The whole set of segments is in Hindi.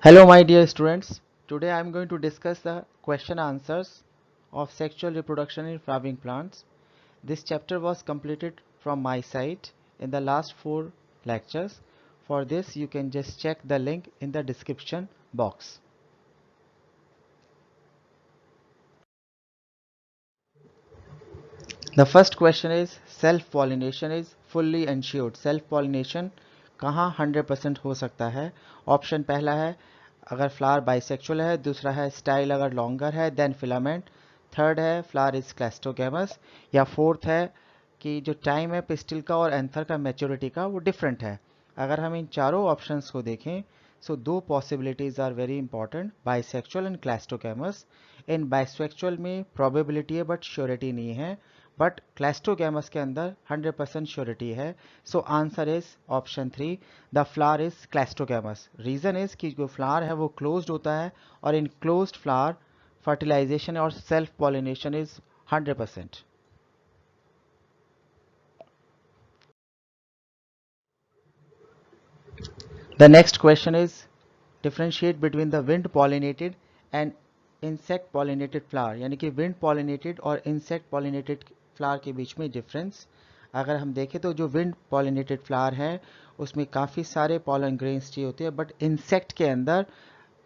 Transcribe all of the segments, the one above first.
Hello my dear students, today I am going to discuss the question answers of sexual reproduction in flowering plants. This chapter was completed from my side in the last 4 lectures. For this you can just check the link in the description box. The first question is self-pollination is fully ensured. Self-pollination कहाँ 100% हो सकता है? ऑप्शन पहला है अगर फ्लावर बाइसेक्सुअल है, दूसरा है स्टाइल अगर लॉन्गर है देन फिलामेंट, थर्ड है फ्लावर इज क्लैस्टोगैमस, या फोर्थ है कि जो टाइम है पिस्टिल का और एंथर का मैच्योरिटी का वो डिफरेंट है. अगर हम इन चारों ऑप्शंस को देखें सो दो possibilities are very important, bisexual and cleistogamous. In bisexual में प्रोबेबिलिटी है बट श्योरिटी नहीं है, बट क्लैस्टोगैमस के अंदर 100% श्योरिटी है. So answer is option 3, the flower is cleistogamous. Reason is कि जो फ्लावर है वो क्लोज्ड होता है और इन क्लोज्ड फ्लावर फर्टिलाइजेशन और self pollination is 100%. The next question is differentiate between the wind pollinated and insect pollinated flower. यानी कि wind pollinated और insect pollinated flower के बीच में डिफरेंस अगर हम देखें तो जो wind pollinated flower है उसमें काफ़ी सारे pollen grains चाहिए होते हैं, बट insect के अंदर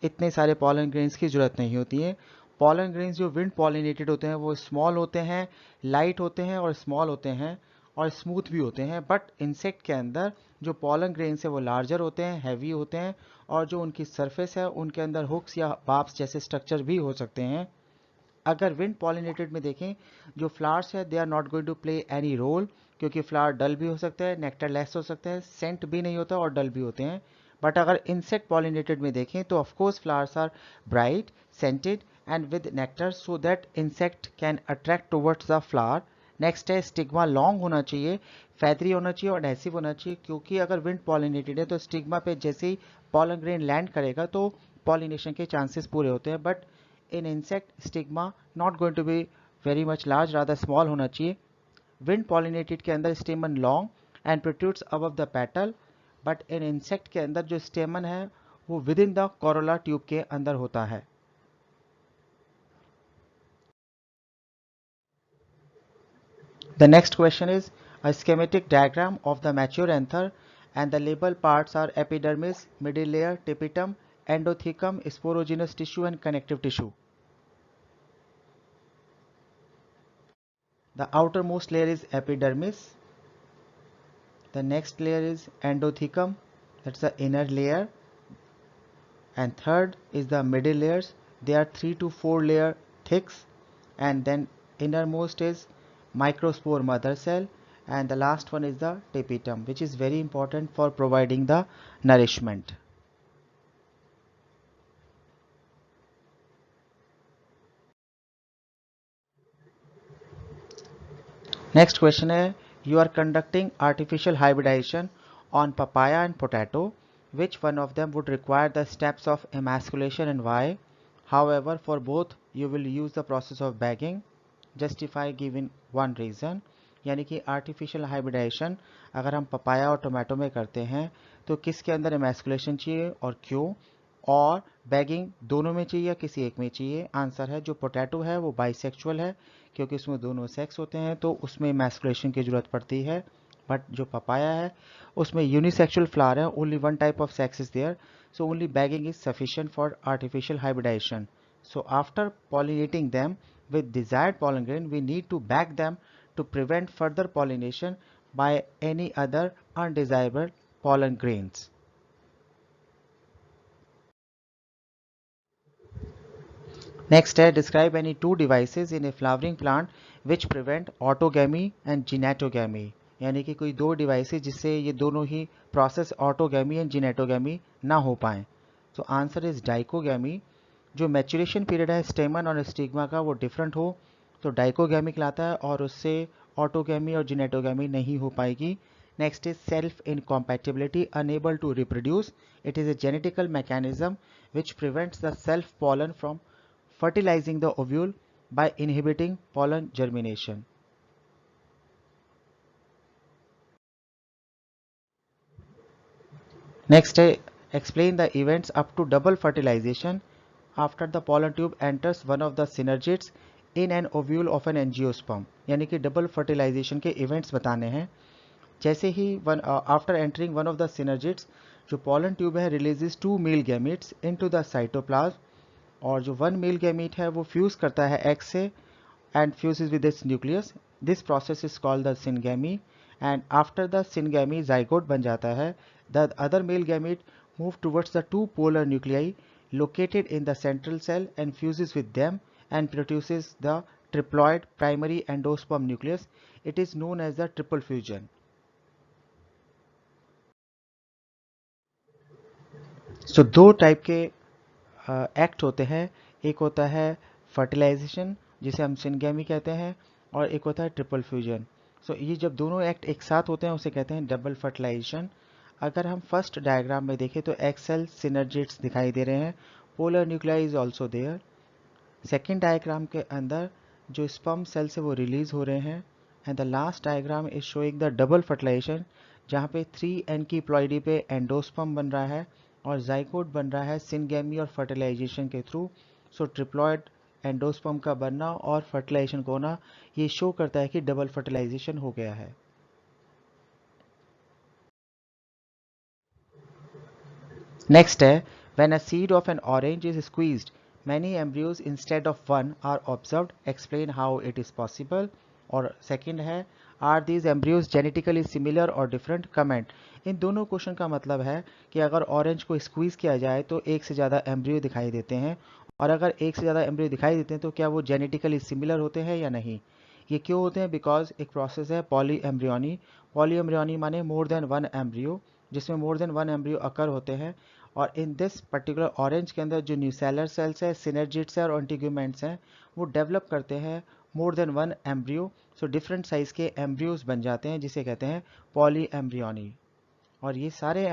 इतने सारे pollen grains की ज़रूरत नहीं होती है. pollen grains जो wind pollinated होते हैं वो small होते हैं, light होते हैं और small होते हैं और स्मूथ भी होते हैं, बट इंसेक्ट के अंदर जो पॉलन ग्रेन्स है वो लार्जर होते हैं, हैवी होते हैं और जो उनकी सरफेस है उनके अंदर हुक्स या बार्ब्स जैसे स्ट्रक्चर भी हो सकते हैं. अगर विंड पॉलिनेटेड में देखें जो फ्लावर्स है they are not going to play any role, क्योंकि फ्लावर डल भी हो सकते हैं, नेक्टर लेस हो सकते हैं, सेंट भी नहीं होता और डल भी होते हैं. बट अगर इंसेक्ट पॉलिनेटेड में देखें तो of course flowers are bright, scented and with nectar so that insect can attract towards the flower. Next है स्टिग्मा लॉन्ग होना चाहिए, फैदरी होना चाहिए और एडहेसिव होना चाहिए, क्योंकि अगर विंड पॉलिनेटेड है तो स्टिग्मा पे जैसे ही पॉलन ग्रेन लैंड करेगा तो पॉलिनेशन के चांसेस पूरे होते हैं. But in insect stigma not going to be very much large, rather small होना चाहिए. wind pollinated के अंदर stamen long and protrudes above the petal, but in insect के अंदर जो stamen है वो within the corolla tube के अंदर होता है. The next question is a schematic diagram of the mature anther and the label parts are epidermis, middle layer, tapetum, endothecum, sporogenous tissue and connective tissue. The outermost layer is epidermis. The next layer is endothecum, that's the inner layer, and third is the middle layers. They are 3 to 4 layer thick, and then innermost is microspore mother cell, and the last one is the tapetum, which is very important for providing the nourishment. Next question है, you are conducting artificial hybridization on papaya and potato. Which one of them would require the steps of emasculation and why? However, for both you will use the process of bagging. Justify given one reason. यानी कि आर्टिफिशियल हाइब्रिडाइजेशन अगर हम पपाया और टोमेटो में करते हैं तो किसके अंदर एमास्कुलेशन चाहिए और क्यों, और बैगिंग दोनों में चाहिए या किसी एक में चाहिए. आंसर है जो पोटैटो है वो बाइसेक्सुअल है क्योंकि उसमें दोनों सेक्स होते हैं तो उसमें एमास्कुलेशन की ज़रूरत पड़ती है. बट जो पपाया है उसमें यूनिसेक्सुअल फ्लावर है, only one type of sex is there, so only bagging is sufficient for artificial hybridization. So after pollinating them with desired pollen grain, we need to bag them to prevent further pollination by any other undesirable pollen grains. Next है describe any two devices in a flowering plant which prevent autogamy and genetogamy. यानी कि कोई दो डिवाइसेस जिससे ये दोनों ही प्रोसेस ऑटोगैमी एंड जिनेटोगैमी ना हो पाए. तो आंसर इज डाइकोगैमी. जो मैच्योरेशन पीरियड है स्टेमन और स्टिग्मा का वो डिफरेंट हो तो डाइकोगैमी कहलाता है और उससे ऑटोगैमी और जिनेटोगैमी नहीं हो पाएगी. Next is self incompatibility, unable to reproduce. It is a genetical mechanism which prevents the self pollen from fertilizing the ovule by inhibiting pollen germination. Next है explain the events up to double fertilization after the pollen tube enters one of the synergids in an ovule of an angiosperm. यानी कि डबल फर्टिलाइजेशन के इवेंट्स बताने हैं। जैसे ही after entering one of the synergids, जो pollen ट्यूब है releases 2 male gametes into the cytoplasm, और जो 1 मेल गैमीट है वो फ्यूज करता है एग से and fuses with its nucleus. This process is called the syngamy, and after the syngamy zygote बन जाता है. The other male gamete move towards the two polar nuclei located in the central cell and fuses with them and produces the triploid primary endosperm nucleus. It is known as the triple fusion. So दो टाइप के एक्ट होते हैं। एक होता है फर्टिलाइजेशन जिसे हम सिनगैमी कहते हैं, और एक होता है ट्रिपल फ्यूजन। सो ये जब दोनों एक्ट एक साथ होते हैं उसे कहते हैं डबल फर्टिलाइजेशन। अगर हम फर्स्ट डायग्राम में देखें तो एक्सेल सिनर्जिड्स दिखाई दे रहे हैं, polar nuclei is also there. Second diagram के अंदर जो स्पर्म सेल से वो रिलीज हो रहे हैं, and the last diagram is showing the double fertilization, जहाँ पे 3 की प्लॉइडी पे एंडोस्पर्म बन रहा है और जाइकोट बन रहा है सिनगैमी और फर्टिलाइजेशन के थ्रू। सो ट्रिप्लॉइड एंडोस्पर्म का बनना और फर्टिलाइजेशन को होना ये शो करता है कि डबल फर्टिलाइजेशन हो गया है। नेक्स्ट है when a seed of N orange is squeezed many embryos instead of one are observed. Explain how it is possible. और सेकंड है are these embryos genetically similar और डिफरेंट? कमेंट। इन दोनों क्वेश्चन का मतलब है कि अगर ऑरेंज को स्क्वीज किया जाए तो एक से ज़्यादा एम्ब्रियो दिखाई देते हैं, और अगर एक से ज़्यादा एम्ब्रियो दिखाई देते हैं तो क्या वो जेनेटिकली सिमिलर होते हैं या नहीं। ये क्यों होते हैं? बिकॉज एक प्रोसेस है पॉली एम्ब्रियोनी। पॉली एम्ब्रियोनी माने मोर देन वन एम्ब्रियो, जिसमें मोर देन वन एम्ब्रियो अकर होते हैं। और इन दिस पर्टिकुलर ऑरेंज के अंदर जो न्यूसेलर सेल्स है, सिनर्जिड्स है और इंटीग्यूमेंट्स हैं, वो डेवलप करते हैं more than one embryo. So different size के एम्ब्रियोज बन जाते हैं जिसे कहते हैं पॉली एम्ब्रियोनी। और ये सारे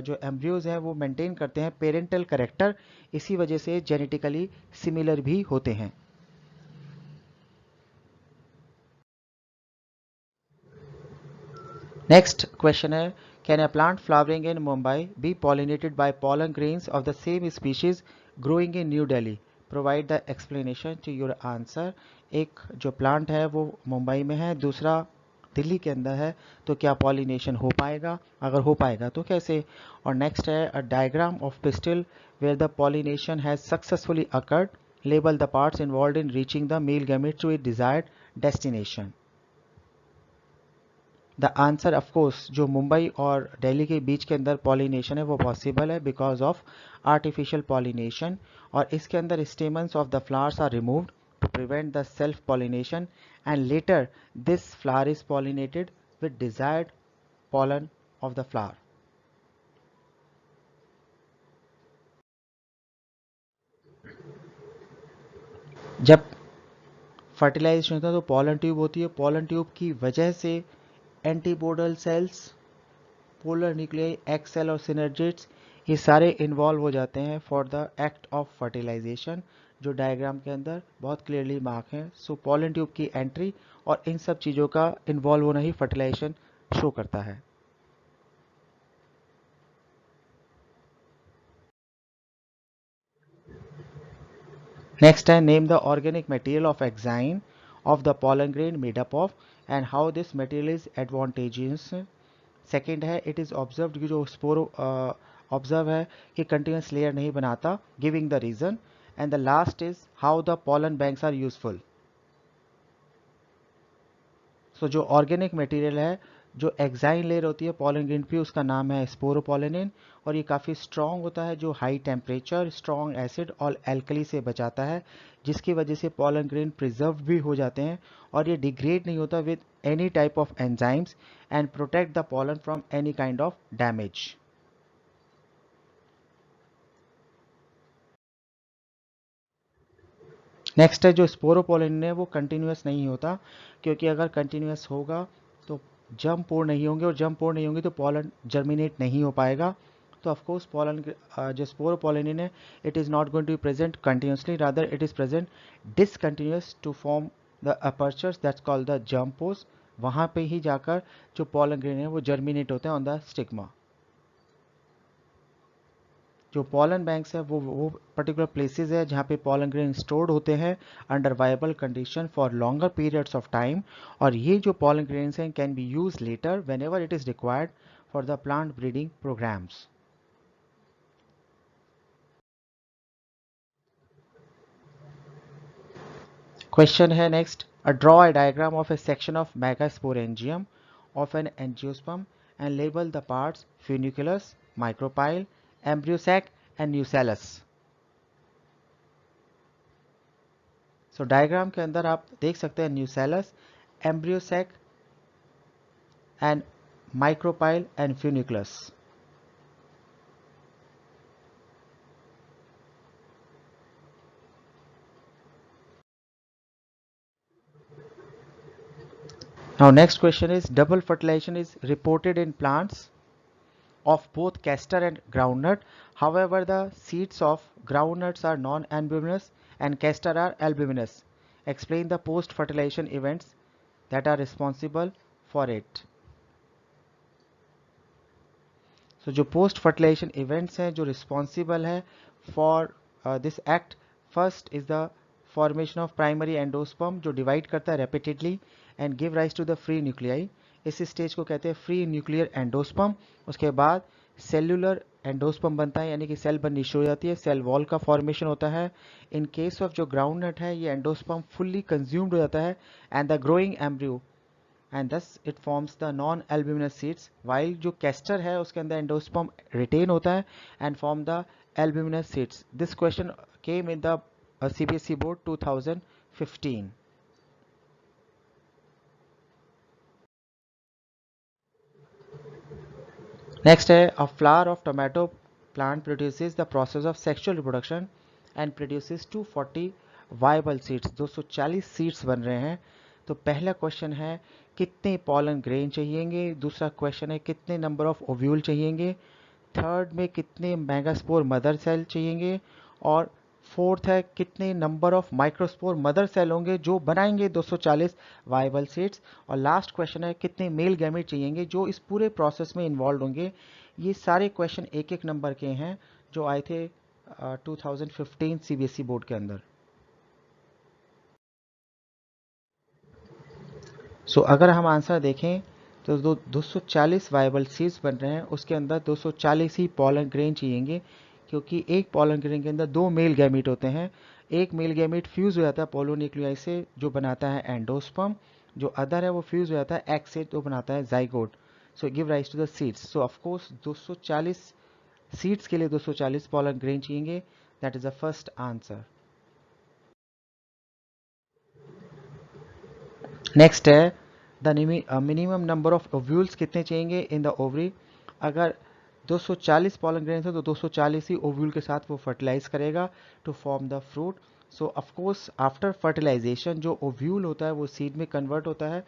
जो एम्ब्रियोज हैं वो मेंटेन करते हैं पेरेंटल करेक्टर, इसी वजह से जेनेटिकली सिमिलर भी होते हैं। नेक्स्ट क्वेश्चन है can a plant flowering in Mumbai be pollinated by pollen grains of the same species growing in New Delhi? Provide the explanation to your answer. एक जो प्लांट है वो मुंबई में है, दूसरा दिल्ली के अंदर है, तो क्या पॉलिनेशन हो पाएगा? अगर हो पाएगा तो कैसे? और नेक्स्ट है a diagram of pistil where the pollination has successfully occurred, label the parts involve in reaching the male gamete to it desired destination. The answer of course जो मुंबई और दिल्ली के बीच के अंदर पॉलिनेशन है वो पॉसिबल है बिकॉज ऑफ आर्टिफिशियल पॉलिनेशन, और इसके अंदर stamens of the flowers are removed to prevent the self pollination, and later this flower is pollinated with desired pollen of the flower. जब फर्टिलाइजेशन होता है तो पॉलन ट्यूब होती है, पॉलन ट्यूब की वजह से antipodal cells, polar nuclei, egg cell और सिनर्जिड्स ये सारे इन्वॉल्व हो जाते हैं for the act of fertilization, जो डायग्राम के अंदर बहुत क्लियरली मार्क है। सो पॉलन ट्यूब की एंट्री और इन सब चीज़ों का इन्वॉल्व होना ही फर्टिलाइजेशन शो करता है। नेक्स्ट है name the organic material of exine of the pollen grain made up of and how this material is advantageous. Second है इट इज़ ऑब्जर्व कि जो स्पोरो ऑब्जर्व है कि कंटिन्यूस लेयर नहीं बनाता, giving the reason. And the last is how the pollen banks are useful. So जो ऑर्गेनिक मटेरियल है, जो एक्साइन लेयर होती है pollen grain पे, उसका नाम है स्पोरोपोलिनिन, और ये काफ़ी स्ट्रॉन्ग होता है, जो हाई टेम्परेचर, स्ट्रॉन्ग एसिड और एल्कली से बचाता है, जिसकी वजह से pollen grain प्रिजर्व भी हो जाते हैं और ये डिग्रेड नहीं होता with any type of enzymes and protect the pollen from any kind of damage. Next है जो स्पोरोपोलिन है वो कंटिन्यूस नहीं होता, क्योंकि अगर कंटिन्यूस होगा तो जर्म पोर नहीं होंगे, और जर्म पोर नहीं होंगे तो पॉलन जर्मिनेट नहीं हो पाएगा। तो ऑफ कोर्स पॉलन जो स्पोरोपोलिन है it is not going to be present continuously, rather it is present discontinuous to form the apertures that's called the germ pores. वहाँ पे ही जाकर जो पॉलन ग्रेन है वो जर्मिनेट होते हैं ऑन द स्टिग्मा। जो पॉलन बैंक्स है वो पर्टिकुलर प्लेसेस है जहाँ पे पॉलन ग्रेन स्टोर्ड होते हैं under viable condition for longer periods of time, और ये जो पॉलन ग्रेन्स हैं can be use later whenever it is required for the plant breeding programmes. Question है next, draw a diagram of a section of megasporangium of an angiosperm and label the parts funiculus, micropyle, embryo sac and nucellus। So diagram के अंदर आप देख सकते हैं nucellus, embryo sac and micropyle and funiculus. Now next question is, double fertilization is reported in plants of both castor and groundnut. However, the seeds of groundnuts are non-albuminous and castor are albuminous. Explain the post-fertilization events that are responsible for it. So जो post fertilization events हैं जो responsible है for this act, first is the formation of primary endosperm जो divide करता है repeatedly and give rise to the free nuclei। इस स्टेज को कहते हैं free nuclear endosperm। उसके बाद cellular endosperm बनता है यानी कि सेल बननी शुरू हो जाती है, सेल वॉल का फॉर्मेशन होता है। इन केस ऑफ जो ग्राउंडनट है ये एंडोस्पर्म फुल्ली कंज्यूम्ड हो जाता है and the growing embryo and thus it forms the non-albuminous seeds, while जो castor है उसके अंदर endosperm retain होता है and form the albuminous seeds। This question came in the CBSE board 2015। Next है, a flower of tomato plant produces the process of sexual reproduction and produces 240 viable seeds। 240 seeds बन रहे हैं। तो पहला क्वेश्चन है कितने पॉलन ग्रेन चाहिएंगे, दूसरा क्वेश्चन है कितने नंबर ऑफ ओव्यूल चाहिएंगे, थर्ड में कितने मेगास्पोर मदर सेल चाहिएंगे, और फोर्थ है कितने number of microspore mother cell होंगे जो बनाएंगे 240 वाइबल सीड्स, और लास्ट क्वेश्चन है कितने मेल गैमेट चाहिएंगे जो इस पूरे प्रोसेस में इन्वॉल्व होंगे। ये सारे क्वेश्चन एक एक नंबर के हैं जो आए थे 2015 सीबीएसई बोर्ड के अंदर। सो अगर हम आंसर देखें तो 240 वाइबल सीड्स बन रहे हैं, उसके अंदर 240 ही पॉलन ग्रेन चाहिएंगे क्योंकि एक पॉलन ग्रेन के अंदर दो मेल गैमीट होते हैं। एक मेल गैमीट फ्यूज हो जाता है पोलोन्यूक्लियाई से जो बनाता है एंडोस्पर्म, जो अदर है वो फ्यूज हो जाता है एग से जो बनाता है zygote. So give rise to the seeds. So of course 240 seeds के लिए 240 पॉलन ग्रेन चाहिएंगे। That is the first answer. Next है the minimum number of ovules कितने चाहिएंगे इन द ओवरी। अगर 240 पॉलन ग्रेन्स है तो 240 ही ओव्यूल के साथ वो फर्टिलाइज करेगा to form the fruit. So of course after fertilization जो ओव्यूल होता है वो सीड में कन्वर्ट होता है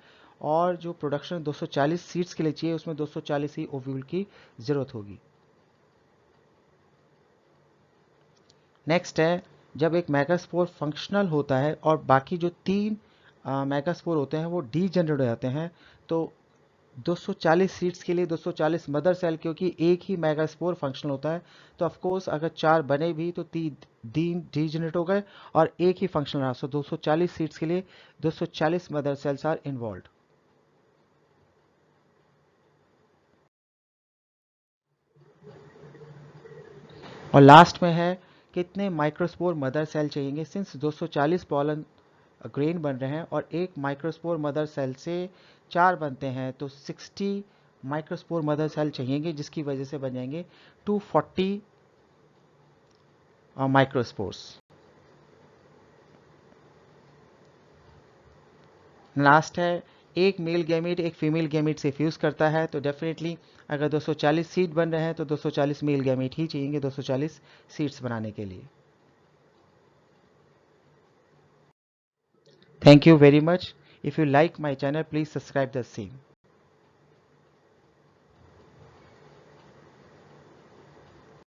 और जो प्रोडक्शन 240 सीड्स के लिए चाहिए उसमें 240 ही ओव्यूल की ज़रूरत होगी। नेक्स्ट है जब एक मेगास्पोर फंक्शनल होता है और बाकी जो तीन मेगास्पोर होते हैं वो डीजेनरेट हो जाते हैं तो 240 सीड्स के लिए 240 मदर सेल, क्योंकि एक ही मेगास्पोर फंक्शनल होता है तो ऑफकोर्स अगर चार बने भी तो तीन डीजेनरेट हो गए और एक ही फंक्शनल रहा। सो 240 सीड्स के लिए 240 मदर सेल्स आर इन्वॉल्व। और लास्ट में है कितने माइक्रोस्पोर मदर सेल चाहिएंगे। सिंस 240 पॉलन ग्रेन बन रहे हैं और एक माइक्रोस्पोर मदर सेल से चार बनते हैं तो 60 माइक्रोस्पोर मदर सेल चाहिएंगे जिसकी वजह से बन जाएंगे 240 माइक्रोस्पोर्स। लास्ट है एक मेल गैमीट एक फीमेल गैमीट से फ्यूज करता है तो डेफिनेटली अगर 240 सीड बन रहे हैं तो 240 मेल गैमीट ही चाहिएंगे 240 सीड्स बनाने के लिए। Thank you very much. If you like my channel, please subscribe the same.